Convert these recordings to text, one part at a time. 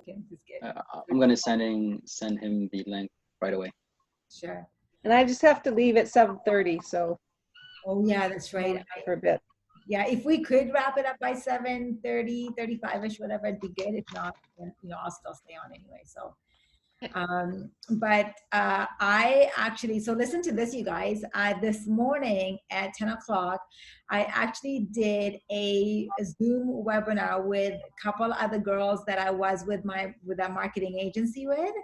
joking. Just kidding. I'm gonna send him the link right away. Sure. And I just have to leave at 7:30, so. Oh yeah, that's right. For a bit. Yeah, if we could wrap it up by 7:30, 35ish, whatever, it'd be good. If not, then I'll still stay on anyway. So, I actually, so listen to this, you guys. This morning at 10 o'clock, I actually did a Zoom webinar with a couple other girls that I was with a marketing agency with.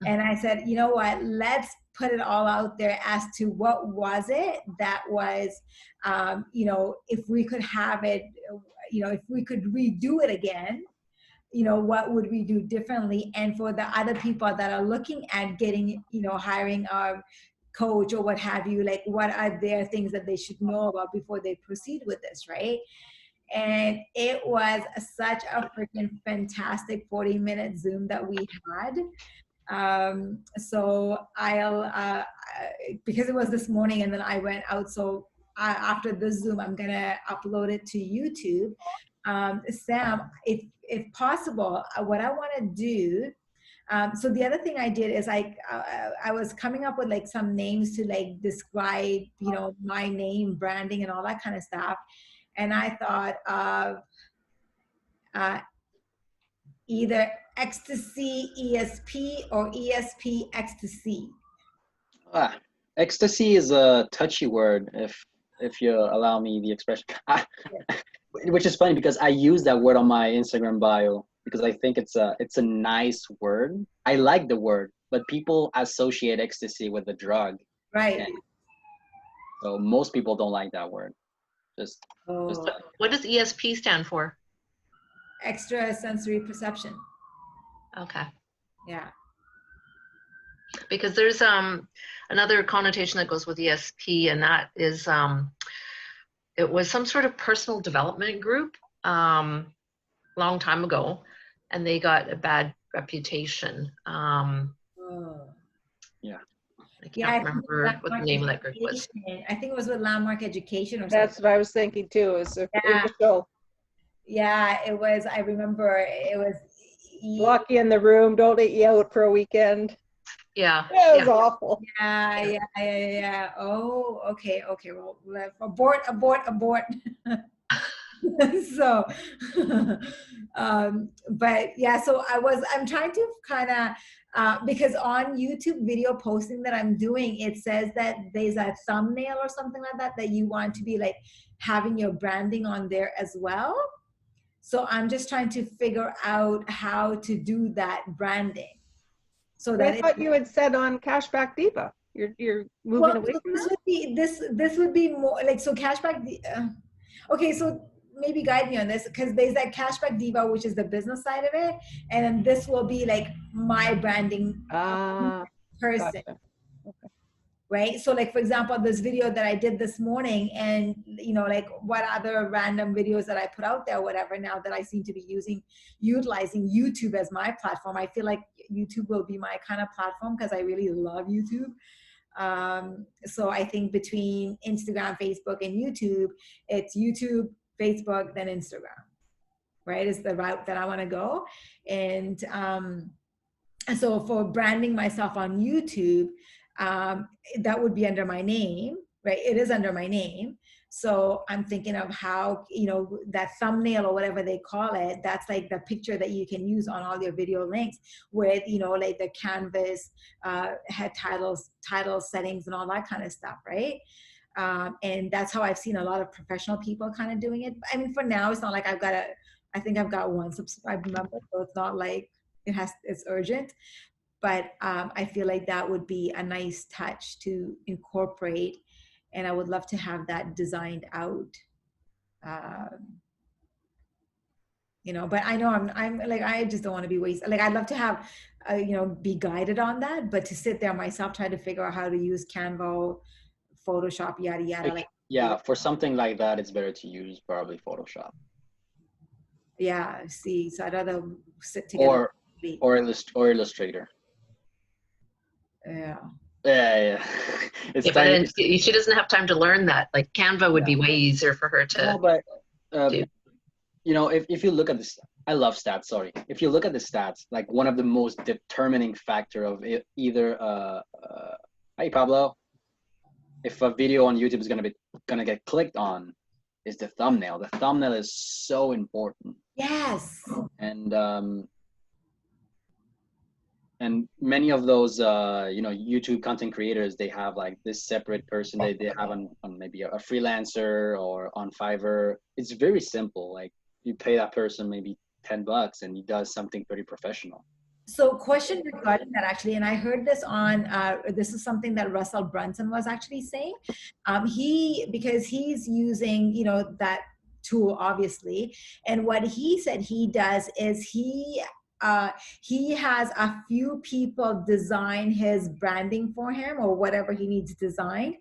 And I said, you know what, let's put it all out there as to what was it that was, if we could have it, if we could redo it again, what would we do differently? And for the other people that are looking at getting, hiring a coach or what have you, like what are their things that they should know about before they proceed with this, right? And it was such a freaking fantastic 40-minute Zoom that we had. So I'll, because it was this morning and then I went out, so after the Zoom, I'm gonna upload it to YouTube. Sam, if possible, what I wanna do, so the other thing I did is I was coming up with like some names to like describe, my name, branding and all that kind of stuff. And I thought of either Ecstasy ESP or ESP Ecstasy. Ecstasy is a touchy word, if you allow me the expression. Which is funny because I use that word on my Instagram bio because I think it's a nice word. I like the word, but people associate ecstasy with the drug. Right. So most people don't like that word. Just what does ESP stand for? Extra sensory perception. Okay. Yeah. Because there's another connotation that goes with ESP, and that is it was some sort of personal development group long time ago, and they got a bad reputation. Yeah. I can't remember what the name of that group was. I think it was with Landmark Education or something. That's what I was thinking too. It was a show. Yeah, it was. I remember it was. Lock you in the room, don't let you out for a weekend. Yeah. It was awful. Yeah. Oh, okay. Well, abort. So, but yeah, so I'm trying to kind of, because on YouTube video posting that I'm doing, it says that there's a thumbnail or something like that you want to be like having your branding on there as well. So I'm just trying to figure out how to do that branding. So that I thought you had said on Cashback Diva. You're moving away from that? This would be more like, so Cashback. Okay, so maybe guide me on this, because there's that Cashback Diva, which is the business side of it, and then this will be like my branding person. Gotcha. Okay. Right? So like, for example, this video that I did this morning, and like what other random videos that I put out there, whatever, now that I seem to be utilizing YouTube as my platform, I feel like YouTube will be my kind of platform because I really love YouTube. So I think between Instagram, Facebook, and YouTube, it's YouTube, Facebook, then Instagram, right? Is the route that I want to go. And so for branding myself on YouTube, that would be under my name, right? It is under my name. So I'm thinking of how, that thumbnail or whatever they call it, that's like the picture that you can use on all your video links with, like the canvas, head titles, title settings, and all that kind of stuff, right? And that's how I've seen a lot of professional people kind of doing it. I mean, for now, it's not like I think I've got one subscribed member, so it's not like it's urgent. But I feel like that would be a nice touch to incorporate, and I would love to have that designed out. But I know I'm like, I just don't want to be wasted. Like, I'd love to have, be guided on that, but to sit there myself, trying to figure out how to use Canva, Photoshop, yada yada. Yeah, for something like that, it's better to use probably Photoshop. Yeah, see, so I'd rather sit together. Or Illustrator. Yeah. But she doesn't have time to learn that. Like Canva would be way easier for her to. No, but if you look at this, I love stats. Sorry. If you look at the stats, like one of the most determining factor of it, either, hey Pablo, if a video on YouTube is gonna get clicked on, is the thumbnail. The thumbnail is so important. Yes. And many of those YouTube content creators, they have like this separate person they have on maybe a freelancer or on Fiverr. It's very simple. Like you pay that person maybe $10 and he does something pretty professional. So question regarding that actually, and I heard this on, this is something that Russell Brunson was actually saying. Because he's using, that tool obviously. And what he said he does is he has a few people design his branding for him or whatever he needs designed.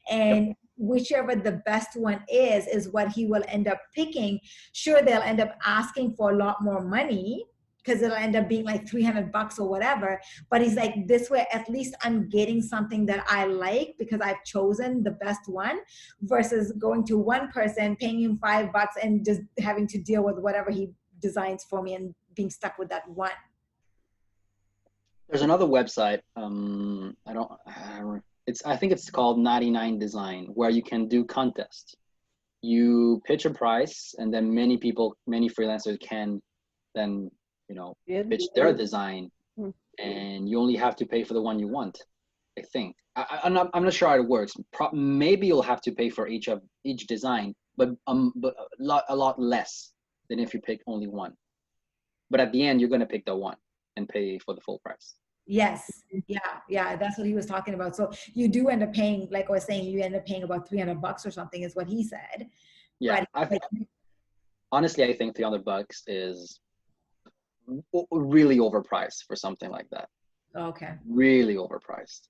And whichever the best one is what he will end up picking. Sure, they'll end up asking for a lot more money, because it'll end up being like $300 or whatever. But he's like, this way, at least I'm getting something that I like because I've chosen the best one, versus going to one person, paying him $5 and just having to deal with whatever he designs for me and being stuck with that one. There's another website. I think it's called 99 Design, where you can do contests. You pitch a price, and then many freelancers can then pitch their design, and you only have to pay for the one you want. I think I'm not sure how it works. Maybe you'll have to pay for each design, but a lot less than if you pick only one. But at the end, you're gonna pick the one and pay for the full price. Yes, yeah, that's what he was talking about. So you do end up paying, like I was saying, you end up paying about $300 or something, is what he said. Yeah, but honestly, I think $300 is really overpriced for something like that. Okay. Really overpriced.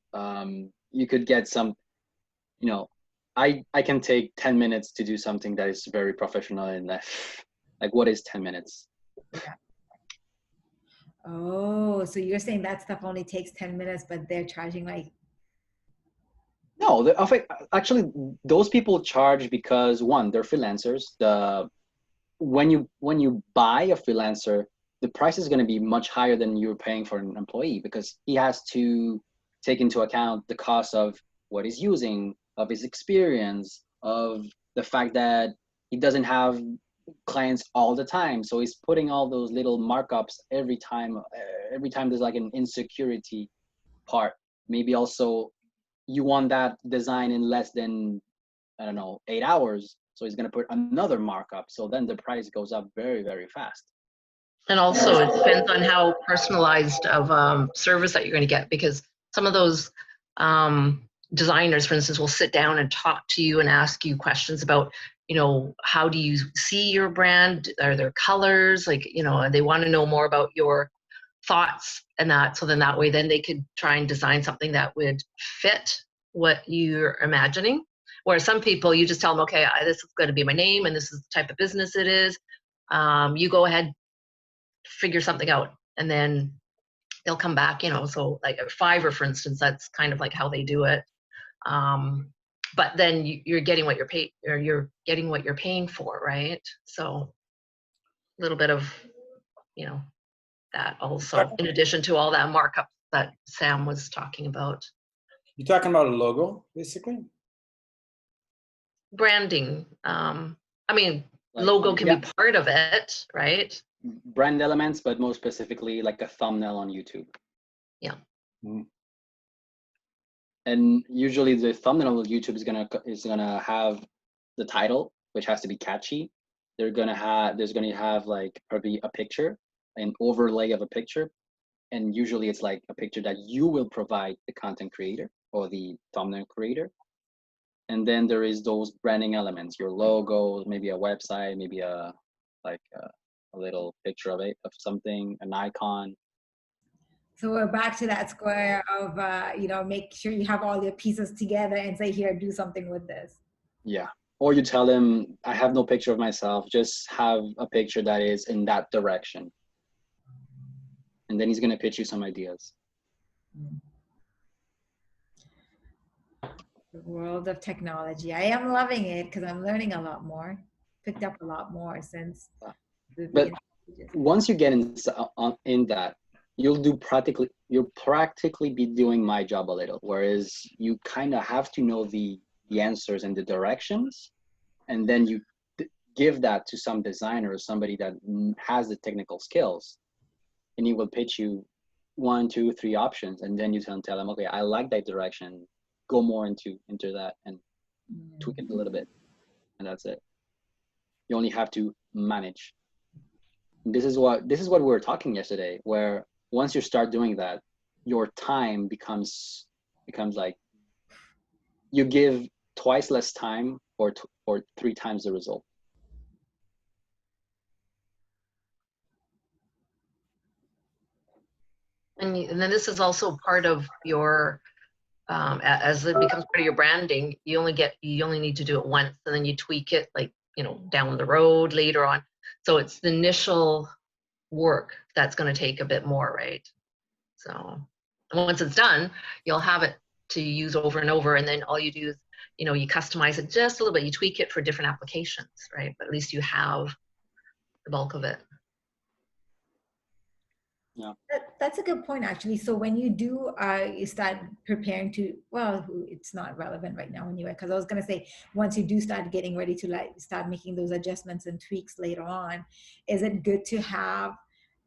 You could get some, I can take 10 minutes to do something that is very professional, and like what is 10 minutes? Yeah. Oh, so you're saying that stuff only takes 10 minutes, but they're charging like... No, actually, those people charge because, one, they're freelancers. When you buy a freelancer, the price is going to be much higher than you're paying for an employee, because he has to take into account the cost of what he's using, of his experience, of the fact that he doesn't have clients all the time. So he's putting all those little markups every time there's like an insecurity part. Maybe also you want that design in less than, 8 hours. So he's going to put another markup. So then the price goes up very, very fast. And also it depends on how personalized of service that you're going to get, because some of those designers, for instance, will sit down and talk to you and ask you questions about, how do you see your brand? Are there colors? Like, they want to know more about your thoughts and that. So then that way, then they could try and design something that would fit what you're imagining. Where some people, you just tell them, okay, this is going to be my name and this is the type of business it is. You go ahead, figure something out, and then they'll come back, so like at Fiverr, for instance, that's kind of like how they do it. But then you're getting what you're getting what you're paying for, right? So a little bit of, that also, in addition to all that markup that Sam was talking about. You're talking about a logo, basically? Branding. Logo can be part of it, right? Brand elements, but more specifically like a thumbnail on YouTube. Yeah. Mm-hmm. And usually the thumbnail of YouTube is gonna have the title, which has to be catchy. There's gonna have like probably a picture, an overlay of a picture, and usually it's like a picture that you will provide the content creator or the thumbnail creator. And then there is those branding elements, your logo, maybe a website, maybe a little picture of something, an icon. So we're back to that square of, make sure you have all your pieces together and say, here, do something with this. Yeah. Or you tell him, I have no picture of myself, just have a picture that is in that direction. And then he's going to pitch you some ideas. The world of technology. I am loving it because I'm learning a lot more, picked up a lot more since. But once you get in that, you'll practically be doing my job a little, whereas you kind of have to know the answers and the directions, and then you give that to some designer or somebody that has the technical skills, and he will pitch you 1, 2, 3 options, and then you can tell them, okay, I like that direction, go more into that and tweak it a little bit, and that's it. You only have to manage. This is what we were talking yesterday, where once you start doing that, your time becomes like, you give twice less time or 3 times the result. And then this is also part of your, as it becomes part of your branding, you only need to do it once, and then you tweak it, like, down the road later on. So it's the initial work that's going to take a bit more, right? So once it's done, you'll have it to use over and over, and then all you do is, you customize it just a little bit, you tweak it for different applications, right? But at least you have the bulk of it. Yeah, that's a good point, actually. So when you do you start preparing to, well, it's not relevant right now anyway, because I was going to say, once you do start getting ready to start making those adjustments and tweaks later on, is it good to have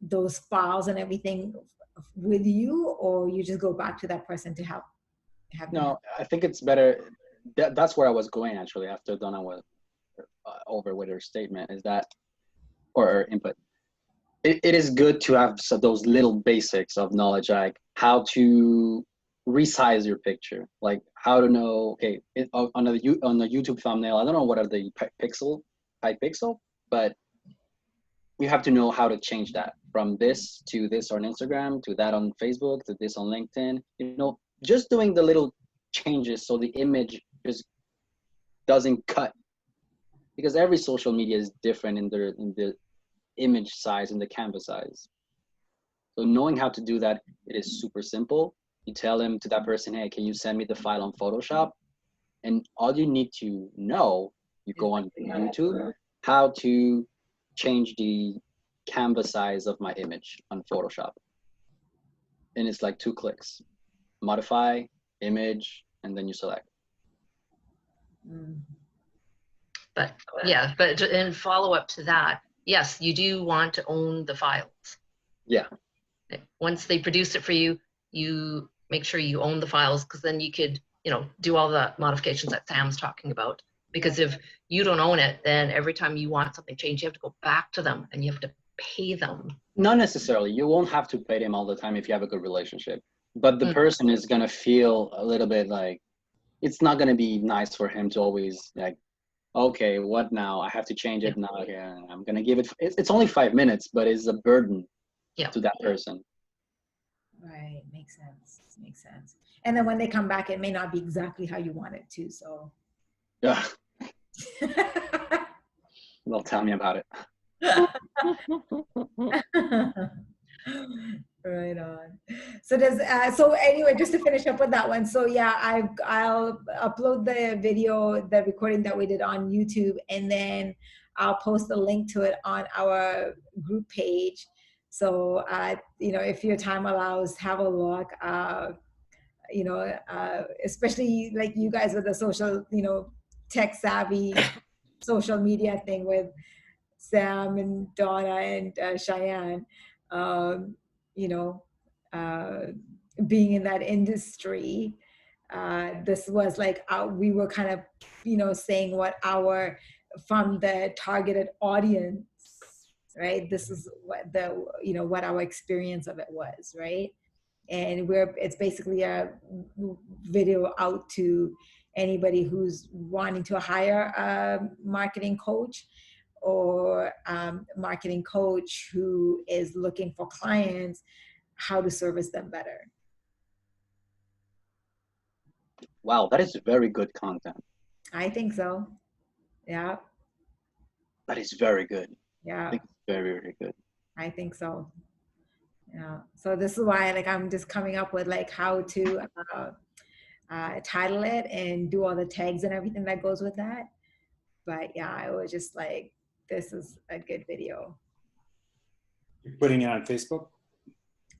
those files and everything with you, or you just go back to that person to have no, I think it's better. That's where I was going, actually, after Donna was over with her statement, is that, or her input. It is good to have those little basics of knowledge, like how to resize your picture, like how to know, okay, on the YouTube thumbnail, I don't know what are the pixel, but you have to know how to change that from this to this on Instagram, to that on Facebook, to this on LinkedIn. Just doing the little changes so the image just doesn't cut, because every social media is different in the image size and the canvas size. So knowing how to do that, it is super simple. You tell him, to that person, hey, can you send me the file on Photoshop? And all you need to know, you go on YouTube, how to change the canvas size of my image on Photoshop. And it's like 2 clicks. Modify, image, and then you select. But yeah, but in follow up to that, yes, you do want to own the files. Yeah. Once they produce it for you, you make sure you own the files, because then you could, do all the modifications that Sam's talking about. Because if you don't own it, then every time you want something changed, you have to go back to them and you have to pay them. Not necessarily. You won't have to pay them all the time if you have a good relationship. But the person is going to feel a little bit like, it's not going to be nice for him to always like, okay, what now? I have to change it now. Yeah, I'm going to give it. It's only 5 minutes, but it's a burden to that person. Right. Makes sense. And then when they come back, it may not be exactly how you want it to. So. Yeah. Well, tell me about it. Right on. So so anyway, just to finish up with that one. So yeah, I'll upload the video, the recording that we did on YouTube, and then I'll post a link to it on our group page. So if your time allows, have a look. Especially like you guys with the social, tech savvy social media thing with Sam and Donna and Cheyenne, being in that industry, this was like we were kind of, saying what from the targeted audience, right? This is what what our experience of it was, right? And it's basically a video out to anybody who's wanting to hire a marketing coach, or marketing coach who is looking for clients, how to service them better. Wow, that is very good content. I think so. Yeah. That is very good. Yeah. I think it's very, very good. I think so. Yeah. So this is why, like, I'm just coming up with like how to title it and do all the tags and everything that goes with that. But yeah, I was just like, this is a good video. You're putting it on Facebook?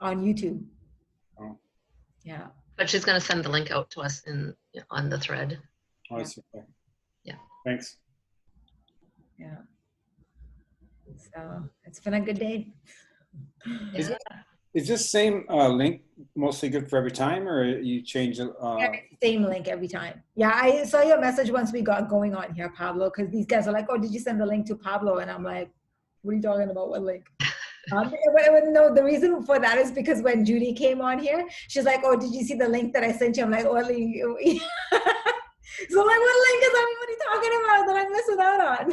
on YouTube. Oh, Yeah. But she's going to send the link out to us on the thread. oh, I see. Okay. Yeah. Thanks. Yeah. So it's been a good day. Is Yeah. Is this same link mostly good for every time, or you change it? Yeah, same link every time. Yeah, I saw your message once we got going on here, Pablo, because these guys are like, oh, did you send the link to Pablo? And I'm like, what are you talking about? What link? No, the reason for that is because when Judy came on here, she's like, oh, did you see the link that I sent you? I'm like, oh, so I'm like, what link is everybody talking about that I missed out on?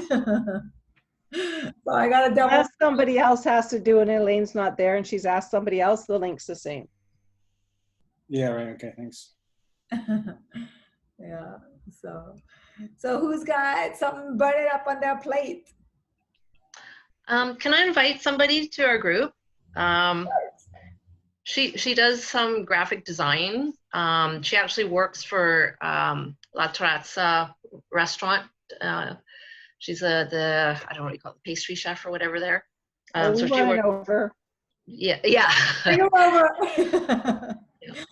So I got to double. Unless somebody else has to do it and Elaine's not there and she's asked somebody else, the link's the same. Yeah, right. Okay, thanks. Yeah. So who's got something burning up on their plate? Can I invite somebody to our group? She does some graphic design. She actually works for La Terrazza restaurant. She's I don't know what you call it, pastry chef or whatever there. So she works over. Yeah. Bring her over.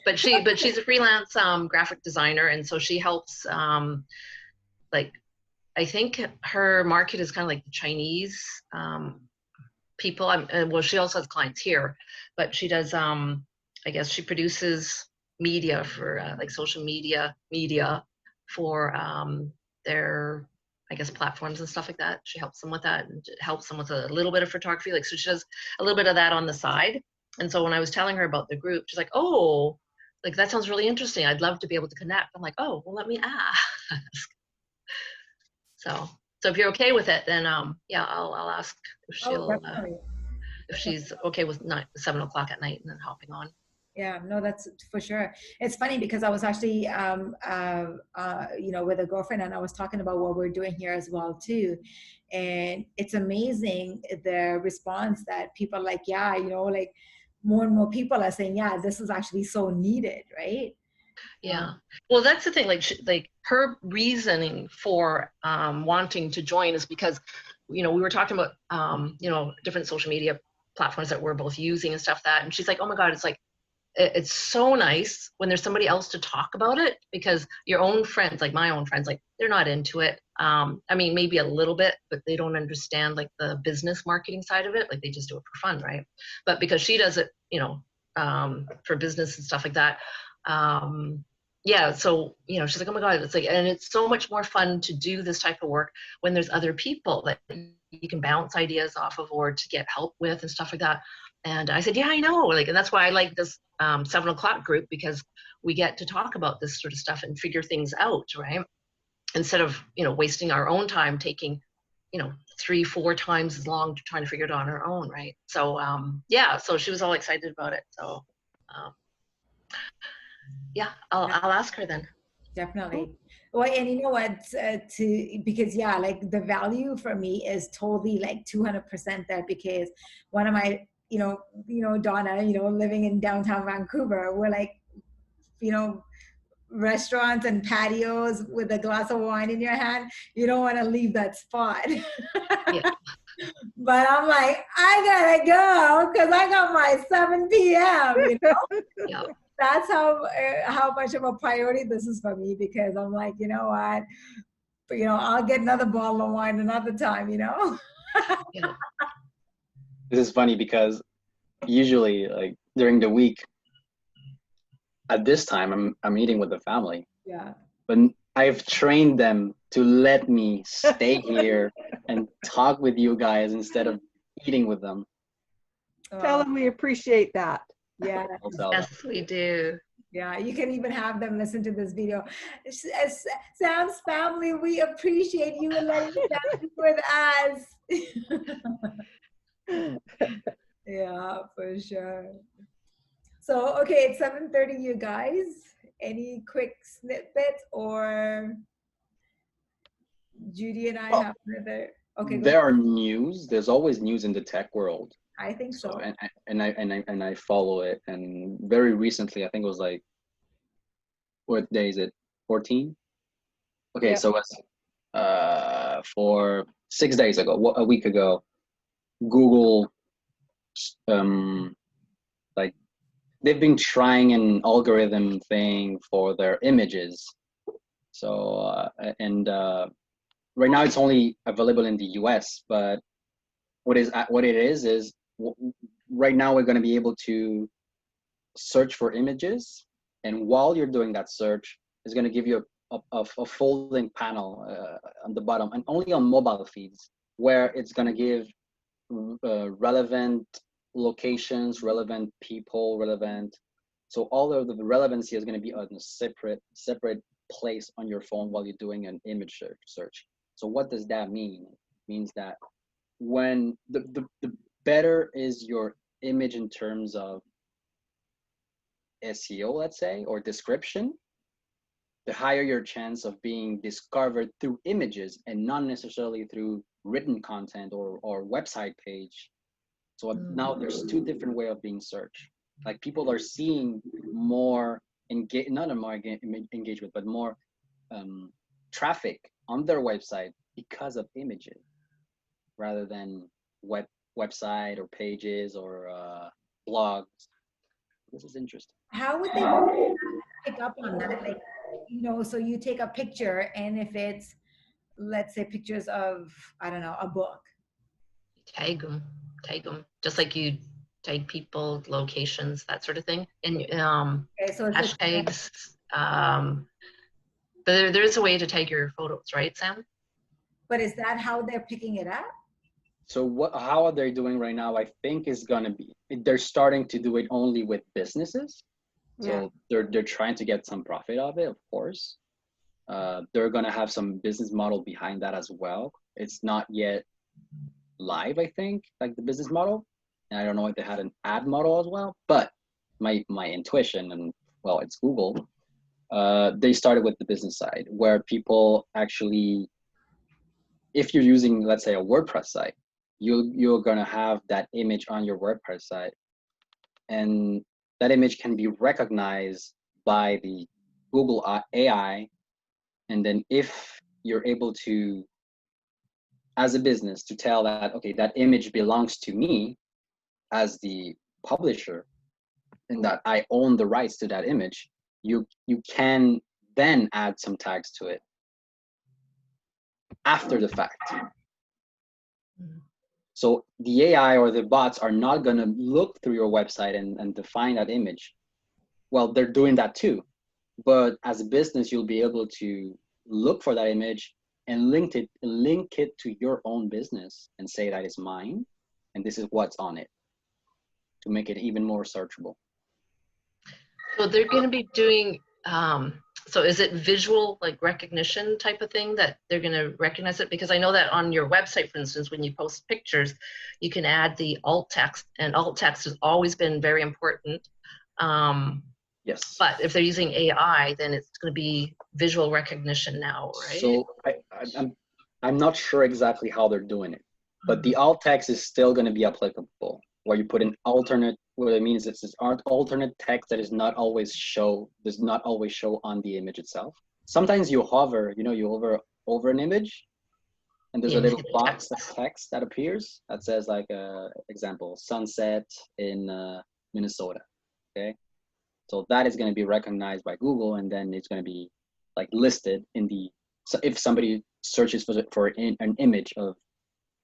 But she's a freelance graphic designer, and so she helps like, I think her market is kind of like the Chinese people. Well, she also has clients here, but she does I guess she produces media for like social media for their, I guess, platforms and stuff like that. She helps them with that and helps them with a little bit of photography. Like, so she does a little bit of that on the side. And so when I was telling her about the group, she's like, oh, like that sounds really interesting. I'd love to be able to connect. I'm like, oh, well, let me ask. So if you're okay with it, then yeah, I'll ask if she'll if she's okay with 7 o'clock at night and then hopping on. Yeah, no, that's for sure. It's funny because I was actually, you know, with a girlfriend, and I was talking about what we're doing here as well too. And it's amazing the response that people are like, yeah, you know, like more and more people are saying, yeah, this is actually so needed, right? Yeah. Well, that's the thing. Like her reasoning for wanting to join is because, you know, we were talking about you know, different social media platforms that we're both using and stuff and she's like, oh my God, it's like, it's so nice when there's somebody else to talk about it, because your own friends, like my own friends, like they're not into it. I mean, maybe a little bit, but they don't understand like the business marketing side of it. Like they just do it for fun, right? But because she does it, you know, for business and stuff like that. Yeah, so, you know, she's like, oh my God, it's like, and it's so much more fun to do this type of work when there's other people that you can bounce ideas off of or to get help with and stuff like that. And I said, yeah, I know. Like, and that's why I like this 7 o'clock group, because we get to talk about this sort of stuff and figure things out, right? Instead of, you know, wasting our own time taking, you know, 3-4 times as long to trying to figure it out on our own, right? So yeah, so she was all excited about it. So yeah, I'll ask her then. Definitely. Well, and you know what, because yeah, like the value for me is totally like 200% there, because one of my, you know, Donna, you know, living in downtown Vancouver, we're like, you know, restaurants and patios with a glass of wine in your hand, you don't want to leave that spot. Yeah. But I'm like, I gotta go because I got my 7 p.m. You know, Yeah. That's how much of a priority this is for me, because I'm like, you know what, but, you know, I'll get another bottle of wine another time. You know. Yeah. This is funny because usually, like during the week, at this time, I'm eating with the family. Yeah. But I've trained them to let me stay here and talk with you guys instead of eating with them. Tell them we appreciate that. Yeah. I'll tell them. Yes, we do. Yeah, you can even have them listen to this video. As Sam's family, we appreciate you letting Sam be with us. Yeah, for sure. So, okay, it's 7:30, you guys. Any quick snippet, or Judy and I have another? Okay, There are news. There's always news in the tech world. I think so. And I follow it. And very recently, I think it was like, what day is it? 14? Okay, Yep. so it's for 6 days ago, a week ago, Google like they've been trying an algorithm thing for their images. So right now it's only available in the US, but what it is right now we're going to be able to search for images, and while you're doing that search, it's going to give you a folding panel on the bottom, and only on mobile feeds, where it's going to give relevant locations, relevant people, so all of the relevancy is going to be on a separate place on your phone while you're doing an image search. So what does that mean? It means that when the better is your image in terms of SEO, let's say, or description, the higher your chance of being discovered through images and not necessarily through written content or website page. So now there's two different ways of being searched. Like people are seeing more engagement, but more traffic on their website because of images rather than website or pages or blogs. This is interesting. How would they pick up on that? Like, you know, so you take a picture, and if it's, let's say, pictures of, I don't know, a book. Tag them, just like you tag people, locations, that sort of thing. And Okay, so hashtags. But there is a way to tag your photos, right, Sam? But is that how they're picking it up? So how are they doing right now? I think is gonna be, they're starting to do it only with businesses. So they're trying to get some profit of it, of course. They're gonna have some business model behind that as well. It's not yet live, I think, like the business model. And I don't know if they had an ad model as well, but my intuition, and well, it's Google, they started with the business side, where people actually, if you're using, let's say, a WordPress site, you're gonna have that image on your WordPress site, and that image can be recognized by the Google AI. And then if you're able to, as a business, to tell that, okay, that image belongs to me as the publisher, and that I own the rights to that image, you can then add some tags to it after the fact. So the AI or the bots are not going to look through your website and define that image. Well, they're doing that too. But as a business, you'll be able to look for that image and link it to your own business and say that is mine, and this is what's on it, to make it even more searchable. So they're going to be doing, so is it visual, like recognition type of thing, that they're going to recognize it? Because I know that on your website, for instance, when you post pictures, you can add the alt text, and alt text has always been very important. Yes. But if they're using AI, then it's going to be visual recognition now, right? So I'm not sure exactly how they're doing it, but the alt text is still going to be applicable, where you put an alternate. What it means is this alternate text that does not always show on the image itself. Sometimes you hover, over an image, and there's a little box of text that appears that says, like, example, sunset in Minnesota. Okay, so that is going to be recognized by Google, and then it's going to be like listed in the. So if somebody searches for an image of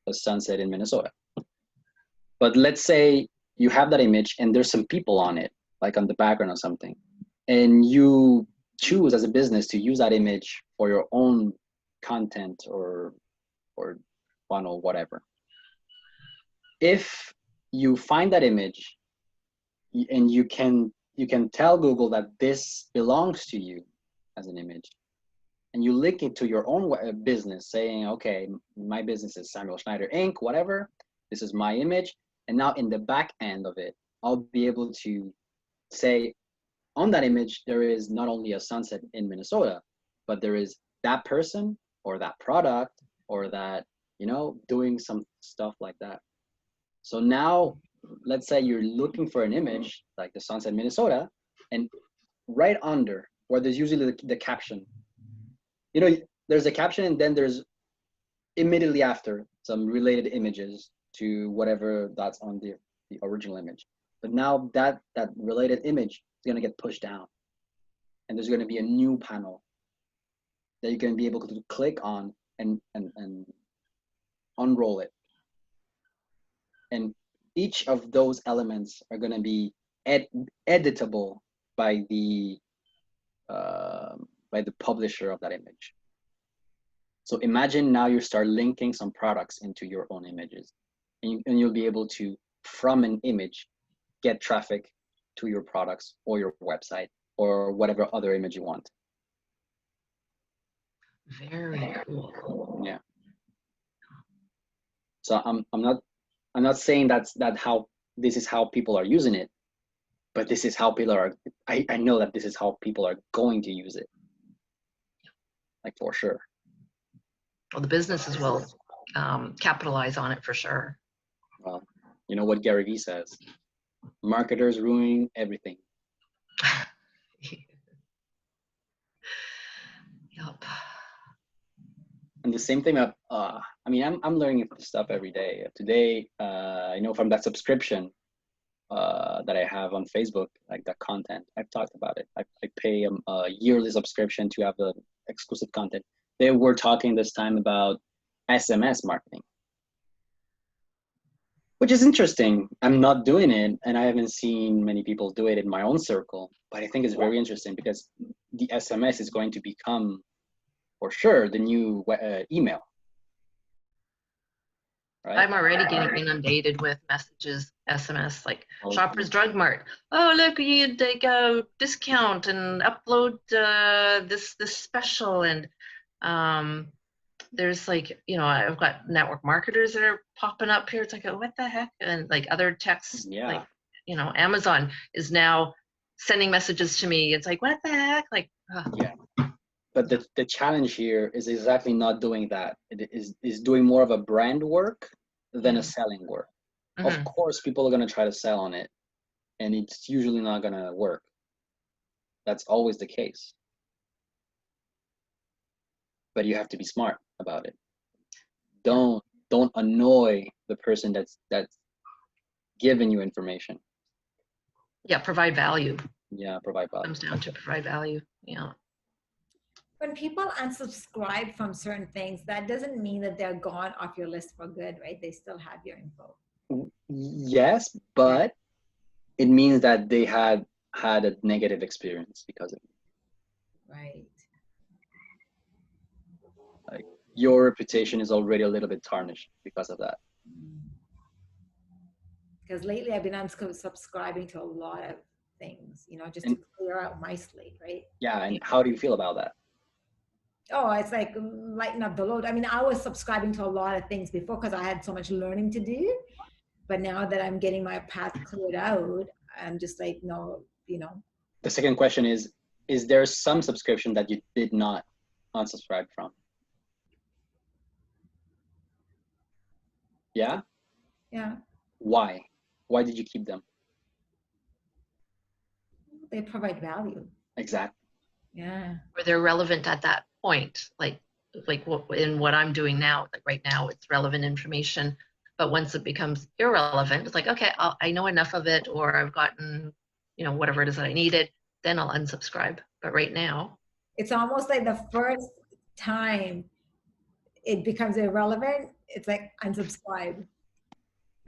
a sunset in Minnesota, but let's say you have that image and there's some people on it, like on the background or something, and you choose as a business to use that image for your own content or funnel, whatever. If you find that image and you can tell Google that this belongs to you as an image, and you link it to your own business, saying, okay, my business is Samuel Schneider Inc., whatever, this is my image. And now in the back end of it, I'll be able to say on that image, there is not only a sunset in Minnesota, but there is that person or that product or that, doing some stuff like that. So now, let's say you're looking for an image like the sunset Minnesota, and right under where there's usually the caption, there's a caption, and then there's immediately after some related images to whatever that's on the the original image. But now that related image is going to get pushed down, and there's going to be a new panel that you're going to be able to click on and unroll it. And each of those elements are going to be editable by the publisher of that image. So imagine now you start linking some products into your own images, and you'll be able to, from an image, get traffic to your products or your website or whatever other image you want. Very cool. Yeah. So I'm not saying this is how people are using it, but this is how people are. I know that this is how people are going to use it. Like, for sure. Well, the businesses will capitalize on it for sure. Well, you know what Gary Vee says: marketers ruining everything. Yep. And the same thing that I mean, I'm learning this stuff every day. Today, you know, from that subscription that I have on Facebook, like that content, I've talked about it. I pay a yearly subscription to have the exclusive content. They were talking this time about SMS marketing, which is interesting. I'm not doing it, and I haven't seen many people do it in my own circle, but I think it's very interesting because the SMS is going to become, for sure, the new email. Right? I'm already getting inundated with messages, SMS, like Shoppers Drug Mart. Oh, look, you take a discount and upload this special. And there's like, you know, I've got network marketers that are popping up here. It's like, oh, what the heck? And like other texts, like, you know, Amazon is now sending messages to me. It's like, what the heck? Like, yeah. But the challenge here is exactly not doing that. It is doing more of a brand work than a selling work. Mm-hmm. Of course, people are going to try to sell on it, and it's usually not going to work. That's always the case. But you have to be smart about it. Don't annoy the person that's giving you information. Yeah, provide value. Yeah, provide value. Comes down to provide value. Yeah. When people unsubscribe from certain things, that doesn't mean that they're gone off your list for good, right? They still have your info. Yes, but it means that they had a negative experience because of it. Right. Like, your reputation is already a little bit tarnished because of that. Because lately I've been unsubscribing to a lot of things, you know, just to clear out my slate, right? Yeah, and how do you feel about that? Oh, it's like lighten up the load. I mean, I was subscribing to a lot of things before because I had so much learning to do. But now that I'm getting my path cleared out, I'm just like, no, you know. The second question is there some subscription that you did not unsubscribe from? Yeah? Yeah. Why? Why did you keep them? They provide value. Exactly. Yeah. Or they're relevant at that point, like what in what I'm doing now. Like right now, it's relevant information, but once it becomes irrelevant, it's like, okay, I know enough of it, or I've gotten, you know, whatever it is that I needed. Then I'll unsubscribe. But right now, it's almost like the first time it becomes irrelevant, it's like unsubscribe.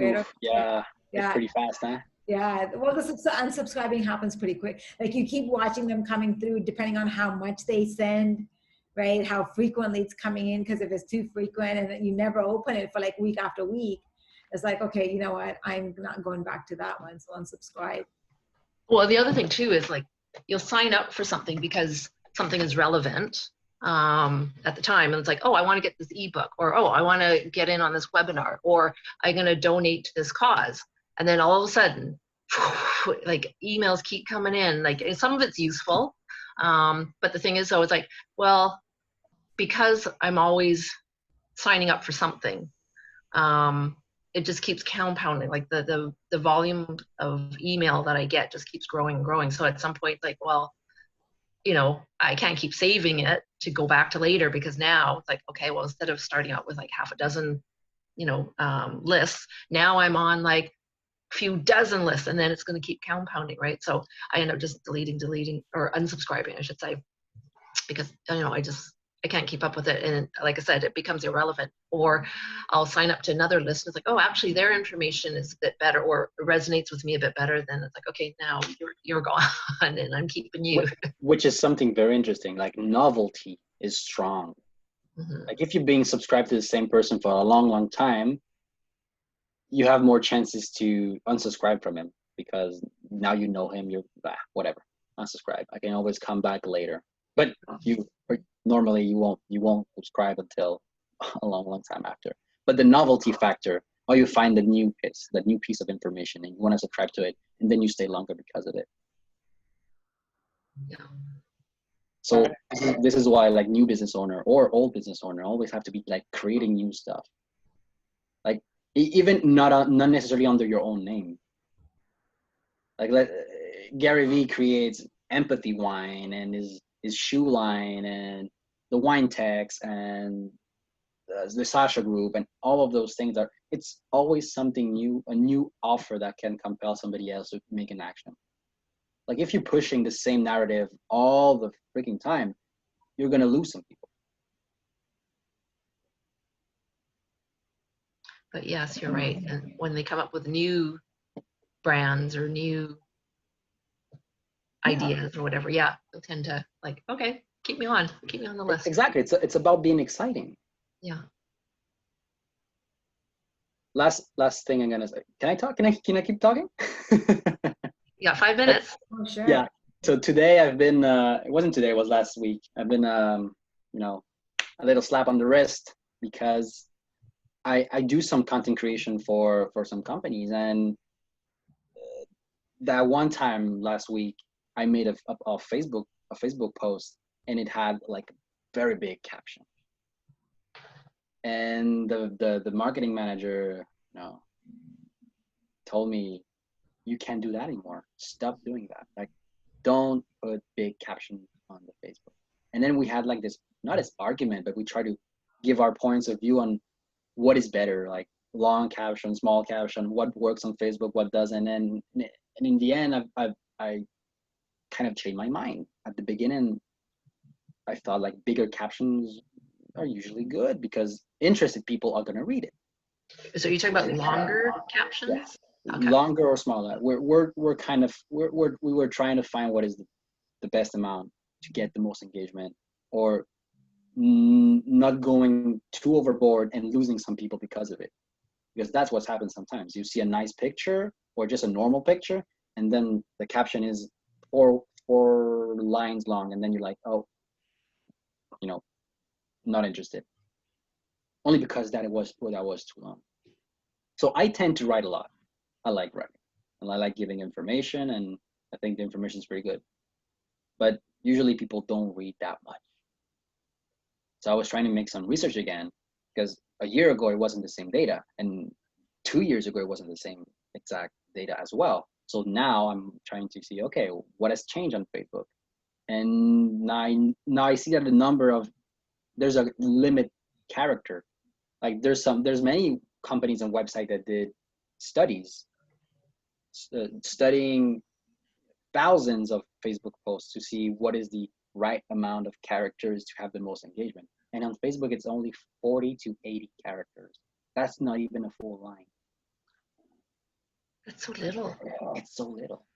Oof, yeah, it's pretty fast, huh? Yeah, well, the unsubscribing happens pretty quick. Like you keep watching them coming through depending on how much they send, right? How frequently it's coming in, because if it's too frequent and you never open it for like week after week, it's like, okay, you know what? I'm not going back to that one, so unsubscribe. Well, the other thing too is like you'll sign up for something because something is relevant at the time, and it's like, oh, I want to get this ebook, or oh, I want to get in on this webinar, or I'm going to donate to this cause. And then all of a sudden, like emails keep coming in, like some of it's useful. But the thing is though, it's like, well, because I'm always signing up for something, it just keeps compounding. Like the volume of email that I get just keeps growing and growing. So at some point, like, well, you know, I can't keep saving it to go back to later, because now it's like, okay, well, instead of starting out with like half a dozen, you know, lists, now I'm on like few dozen lists, and then it's going to keep compounding, right? So I end up just deleting, or unsubscribing, I should say, because I can't keep up with it. And like I said, it becomes irrelevant. Or I'll sign up to another list and it's like, oh, actually their information is a bit better or resonates with me a bit better. Then it's like, okay, now you're gone and I'm keeping you. Which is something very interesting. Like novelty is strong. Mm-hmm. Like if you're being subscribed to the same person for a long, long time, you have more chances to unsubscribe from him because now you know him, whatever, unsubscribe. I can always come back later. But normally you won't subscribe until a long, long time after. But the novelty factor, or you find the new piece of information and you want to subscribe to it, and then you stay longer because of it. Yeah. So this is why like new business owner or old business owner always have to be like creating new stuff. Like even not necessarily under your own name. Like Gary Vee creates empathy wine and his shoe line and the wine text and the Sasha group and all of those things it's always something new, a new offer that can compel somebody else to make an action. Like if you're pushing the same narrative all the freaking time, you're going to lose some people. But yes, you're right. And when they come up with new brands or new ideas or whatever, they'll tend to like, okay, keep me on the list. Exactly. It's about being exciting. Yeah. Last thing I'm gonna say. Can I talk? Can I keep talking? Yeah, 5 minutes. Oh, sure. Yeah. So today I've been. It wasn't today. It was last week. I've been. A little slap on the wrist because I do some content creation for some companies, and that one time last week I made a Facebook post, and it had like a very big caption. And the marketing manager, told me, you can't do that anymore. Stop doing that. Like, don't put big captions on the Facebook. And then we had like this, not as argument, but we try to give our points of view on what is better, like long caption, small caption, what works on Facebook, what doesn't. And in the end, I kind of changed my mind. At the beginning, I thought like bigger captions are usually good because interested people are going to read it. So you're talking about longer captions? Yeah. Okay. Longer or smaller. We were trying to find what is the best amount to get the most engagement, or not going too overboard and losing some people because of it. Because that's what's happened sometimes. You see a nice picture or just a normal picture, and then the caption is four lines long, and then you're like, oh, not interested. Only because that was too long. So I tend to write a lot. I like writing, and I like giving information, and I think the information is pretty good. But usually people don't read that much. So I was trying to make some research again, because a year ago it wasn't the same data, and 2 years ago it wasn't the same exact data as well. So now I'm trying to see, okay, what has changed on Facebook? And now I see that there's a limit character. Like there's many companies and websites that did studies, studying thousands of Facebook posts to see what is the right amount of characters to have the most engagement. And on Facebook, it's only 40 to 80 characters. That's not even a full line. That's so little. It's so little.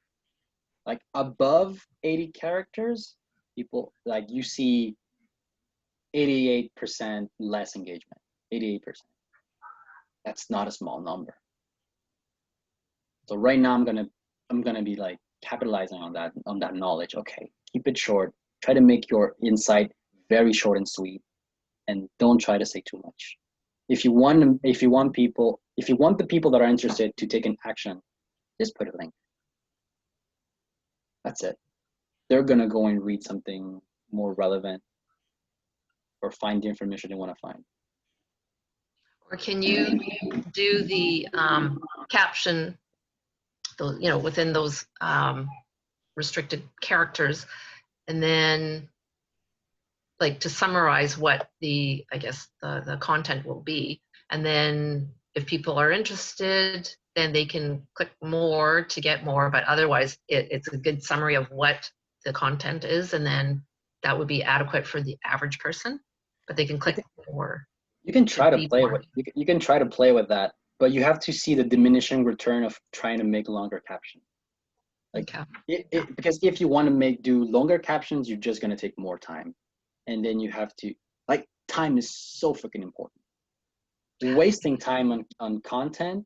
Like above 80 characters, people, like you see 88% less engagement. 88%. That's not a small number. So right now I'm gonna be like capitalizing on that knowledge. Okay, keep it short. Try to make your insight very short and sweet, and don't try to say too much. If you want the people that are interested to take an action, just put a link. That's it. They're gonna go and read something more relevant or find the information they want to find. Or can you do the caption, within those restricted characters, and then like to summarize what the content will be, and then if people are interested, then they can click more to get more, but otherwise it's a good summary of what the content is, and then that would be adequate for the average person, but they can click more. You can try to read play more. with you can try to play with that, but you have to see the diminishing return of trying to make longer captions. Like Okay. because if you want to do longer captions, you're just going to take more time, and then you have to, like, time is so freaking important. Wasting time on content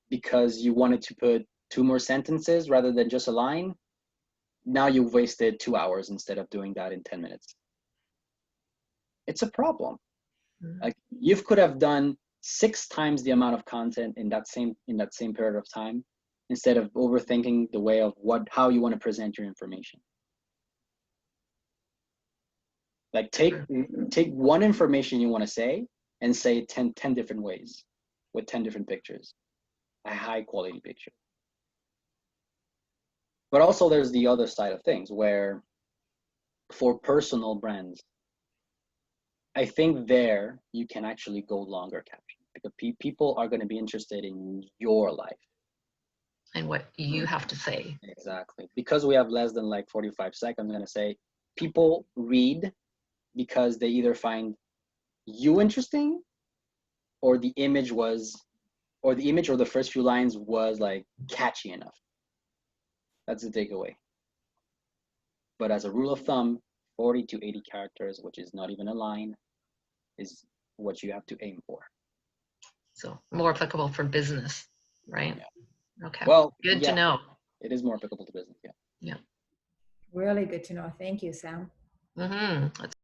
because you wanted to put 2 more sentences rather than just a line, now you've wasted 2 hours instead of doing that in 10 minutes. It's a problem. Like, you could have done 6 times the amount of content in that same period of time, instead of overthinking the way of how you want to present your information. Like, take one information you want to say and say it 10 different ways with 10 different pictures, a high quality picture. But also there's the other side of things where, for personal brands, I think there you can actually go longer captions, because people are going to be interested in your life And what you have to say. Exactly. Because we have less than like 45 seconds, I'm going to say people read because they either find you interesting, or the image or the first few lines was like catchy enough. That's the takeaway. But as a rule of thumb, 40 to 80 characters, which is not even a line, is what you have to aim for. So more applicable for business, right? Yeah. Okay. Well, Good to know. It is more applicable to business. Yeah. Yeah. Really good to know. Thank you, Sam. Mm-hmm. That's